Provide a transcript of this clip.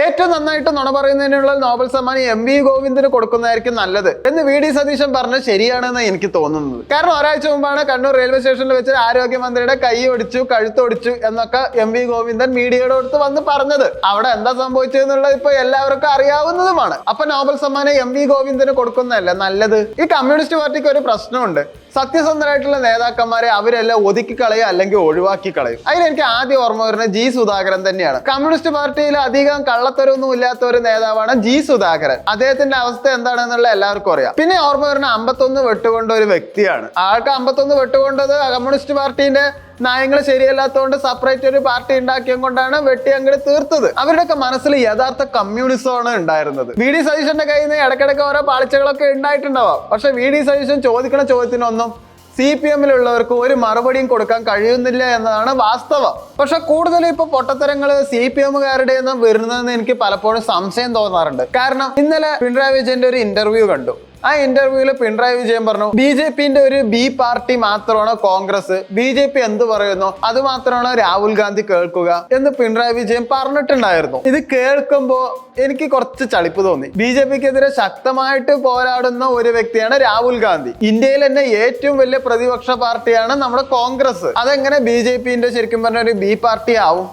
ഏറ്റവും നന്നായിട്ട് നുണ പറയുന്നതിനുള്ള നോബൽ സമ്മാനം MV ഗോവിന്ദന് കൊടുക്കുന്നതായിരിക്കും നല്ലത് എന്ന് VD സതീശൻ പറഞ്ഞത് ശരിയാണെന്ന് എനിക്ക് തോന്നുന്നത്. കാരണം ഒരാഴ്ച മുമ്പാണ് കണ്ണൂർ റെയിൽവേ സ്റ്റേഷനിൽ വെച്ച് ആരോഗ്യമന്ത്രിയുടെ കൈ ഒടിച്ചു, കഴുത്തൊടിച്ചു എന്നൊക്കെ MV ഗോവിന്ദൻ മീഡിയയുടെ അടുത്ത് വന്ന് പറഞ്ഞത്. അവിടെ എന്താ സംഭവിച്ചതെന്നുള്ളത് ഇപ്പൊ എല്ലാവർക്കും അറിയാവുന്നതുമാണ്. അപ്പൊ നോബൽ സമ്മാനം MV ഗോവിന്ദന് കൊടുക്കുന്നതല്ല നല്ലത്. ഈ കമ്മ്യൂണിസ്റ്റ് പാർട്ടിക്ക് ഒരു പ്രശ്നമുണ്ട്. സത്യസന്ധരായിട്ടുള്ള നേതാക്കന്മാരെ അവരെല്ലാം ഒതുക്കി കളയും അല്ലെങ്കിൽ ഒഴിവാക്കി കളയും. അതിലെനിക്ക് ആദ്യം ഓർമ്മ വരുന്നത് G സുധാകരൻ തന്നെയാണ്. കമ്മ്യൂണിസ്റ്റ് പാർട്ടിയിൽ അധികം കള്ളത്തരമൊന്നും ഇല്ലാത്ത ഒരു നേതാവാണ് G സുധാകരൻ. അദ്ദേഹത്തിന്റെ അവസ്ഥ എന്താണെന്നുള്ള എല്ലാവർക്കും അറിയാം. പിന്നെ ഓർമ്മ വരുന്ന 51 വെട്ടുകൊണ്ട ഒരു വ്യക്തിയാണ്. ആൾക്ക് 51 വെട്ടുകൊണ്ടത് കമ്മ്യൂണിസ്റ്റ് പാർട്ടിന്റെ നയങ്ങൾ ശരിയല്ലാത്തതുകൊണ്ട് സെപ്പറേറ്റ് ഒരു പാർട്ടി ഉണ്ടാക്കിയത് കൊണ്ടാണ് വെട്ടി അങ്ങോട്ട് തീർത്തത്. അവരുടെയൊക്കെ മനസ്സിൽ യഥാർത്ഥ കമ്മ്യൂണിസമാണ് ഉണ്ടായിരുന്നത്. VD സതീശന്റെ കയ്യിൽ നിന്ന് ഇടയ്ക്കിടയ്ക്ക് ഓരോ പാളിച്ചകളൊക്കെ ഉണ്ടായിട്ടുണ്ടാവാം. പക്ഷെ VD സതീശൻ ചോദിക്കുന്ന ചോദ്യത്തിനൊന്നും CPM-ലുള്ളവർക്ക് ഒരു മറുപടിയും കൊടുക്കാൻ കഴിയുന്നില്ല എന്നതാണ് വാസ്തവം. പക്ഷെ കൂടുതലും ഇപ്പൊ പൊട്ടത്തരങ്ങൾ CPM-കാരുടെ വരുന്നതെന്ന് എനിക്ക് പലപ്പോഴും സംശയം തോന്നാറുണ്ട്. കാരണം ഇന്നലെ പിണറായി വിജയന്റെ ഒരു ഇന്റർവ്യൂ കണ്ടു. ആ ഇന്റർവ്യൂവിൽ പിണറായി വിജയൻ പറഞ്ഞു, BJP-ന്റെ ഒരു B പാർട്ടി മാത്രമാണ് കോൺഗ്രസ്, BJP എന്ത് പറയുന്നു അത് മാത്രമാണ് രാഹുൽ ഗാന്ധി കേൾക്കുക എന്ന് പിണറായി വിജയൻ പറഞ്ഞിട്ടുണ്ടായിരുന്നു. ഇത് കേൾക്കുമ്പോൾ എനിക്ക് കുറച്ച് ചളിപ്പ് തോന്നി. BJP-ക്കെതിരെ ശക്തമായിട്ട് പോരാടുന്ന ഒരു വ്യക്തിയാണ് രാഹുൽ ഗാന്ധി. ഇന്ത്യയിൽ തന്നെ ഏറ്റവും വലിയ പ്രതിപക്ഷ പാർട്ടിയാണ് നമ്മുടെ കോൺഗ്രസ്. അതെങ്ങനെ BJP-ന്റെ ശരിക്കും പറഞ്ഞ ഒരു B പാർട്ടി ആവും?